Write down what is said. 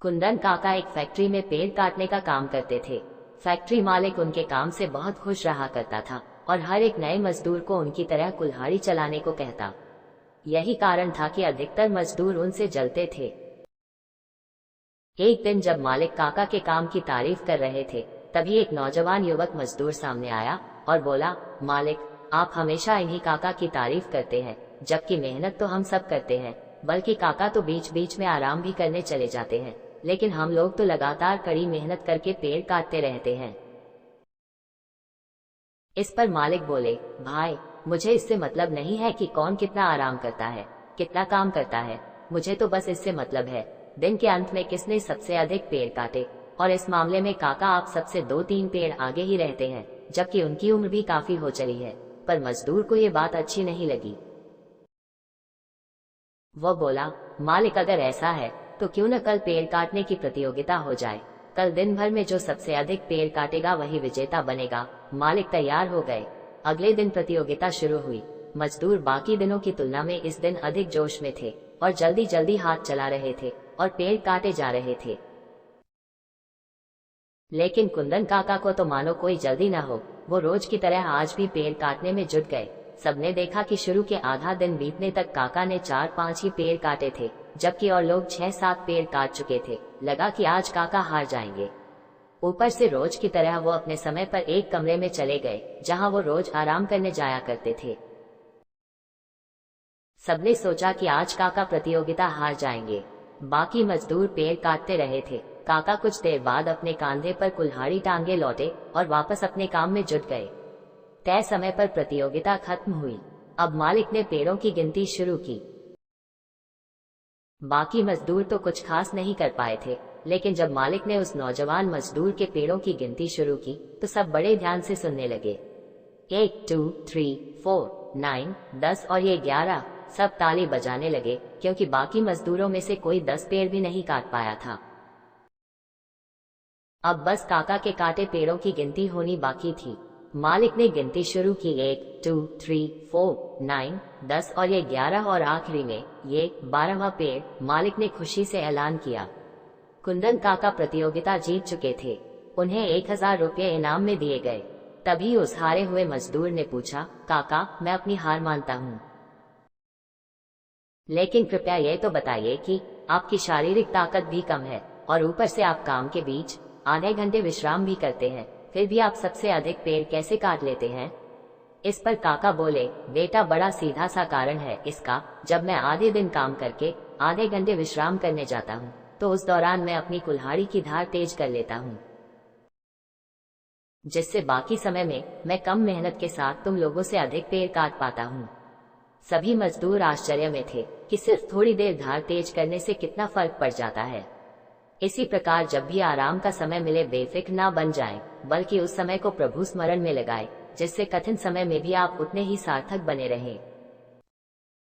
कुंदन काका एक फैक्ट्री में पेड़ काटने का काम करते थे। फैक्ट्री मालिक उनके काम से बहुत खुश रहा करता था और हर एक नए मजदूर को उनकी तरह कुल्हाड़ी चलाने को कहता। यही कारण था कि अधिकतर मजदूर उनसे जलते थे। एक दिन जब मालिक काका के काम की तारीफ कर रहे थे, तभी एक नौजवान युवक मजदूर सामने आया और बोला, मालिक, आप हमेशा इन्हीं काका की तारीफ करते हैं, जबकि मेहनत तो हम सब करते हैं, बल्कि काका तो बीच बीच में आराम भी करने चले जाते हैं, लेकिन हम लोग तो लगातार कड़ी मेहनत करके पेड़ काटते रहते हैं। इस पर मालिक बोले, भाई, मुझे इससे मतलब नहीं है कि कौन कितना आराम करता है, कितना काम करता है। मुझे तो बस इससे मतलब है दिन के अंत में किसने सबसे अधिक पेड़ काटे, और इस मामले में काका आप सबसे 2-3 पेड़ आगे ही रहते हैं, जबकि उनकी उम्र भी काफी हो चली है। पर मजदूर को ये बात अच्छी नहीं लगी। वो बोला, मालिक, अगर ऐसा है तो क्यों न कल पेड़ काटने की प्रतियोगिता हो जाए। कल दिन भर में जो सबसे अधिक पेड़ काटेगा वही विजेता बनेगा। मालिक तैयार हो गए। अगले दिन प्रतियोगिता शुरू हुई। मजदूर बाकी दिनों की तुलना में इस दिन अधिक जोश में थे और जल्दी जल्दी हाथ चला रहे थे और पेड़ काटे जा रहे थे। लेकिन कुंदन काका को तो मानो कोई जल्दी न हो। वो रोज की तरह आज भी पेड़ काटने में जुट गए। सबने देखा कि शुरू के आधा दिन बीतने तक काका ने 4-5 ही पेड़ काटे थे, जबकि और लोग 6-7 पेड़ काट चुके थे। लगा कि आज काका हार जाएंगे। ऊपर से रोज की तरह वो अपने समय पर एक कमरे में चले गए, जहां वो रोज आराम करने जाया करते थे। सबने सोचा कि आज काका प्रतियोगिता हार जाएंगे। बाकी मजदूर पेड़ काटते रहे थे। काका कुछ देर बाद अपने कांधे पर कुल्हाड़ी टांगे लौटे और वापस अपने काम में जुट गए। तय समय पर प्रतियोगिता खत्म हुई। अब मालिक ने पेड़ों की गिनती शुरू की। बाकी मजदूर तो कुछ खास नहीं कर पाए थे, लेकिन जब मालिक ने उस नौजवान मजदूर के पेड़ों की गिनती शुरू की तो सब बड़े ध्यान से सुनने लगे। 1, 2, 3, 4, 9, 10 और ये 11। सब ताली बजाने लगे, क्योंकि बाकी मजदूरों में से कोई 10 पेड़ भी नहीं काट पाया था। अब बस काका के काटे पेड़ों की गिनती होनी बाकी थी। मालिक ने गिनती शुरू की। 1, 2, 3, 4, 9, 10 और ये 11 और आखिरी में ये 12वां पेड़। मालिक ने खुशी से ऐलान किया। कुंदन काका प्रतियोगिता जीत चुके थे। उन्हें 1000 रुपये इनाम में दिए गए। तभी उस हारे हुए मजदूर ने पूछा, काका, मैं अपनी हार मानता हूँ, लेकिन कृपया ये तो बताइए कि आपकी शारीरिक ताकत भी कम है और ऊपर से आप काम के बीच आधे घंटे विश्राम भी करते हैं, फिर भी आप सबसे अधिक पेड़ कैसे काट लेते हैं? इस पर काका बोले, बेटा, बड़ा सीधा सा कारण है इसका। जब मैं आधे दिन काम करके आधे घंटे विश्राम करने जाता हूँ, तो उस दौरान मैं अपनी कुल्हाड़ी की धार तेज कर लेता हूँ, जिससे बाकी समय में मैं कम मेहनत के साथ तुम लोगों से अधिक पेड़ काट पाता हूँ। सभी मजदूर आश्चर्य में थे कि सिर्फ थोड़ी देर धार तेज करने से कितना फर्क पड़ जाता है। इसी प्रकार जब भी आराम का समय मिले, बेफिक्र ना बन जाएं, बल्कि उस समय को प्रभु स्मरण में लगाएं, जिससे कठिन समय में भी आप उतने ही सार्थक बने रहें।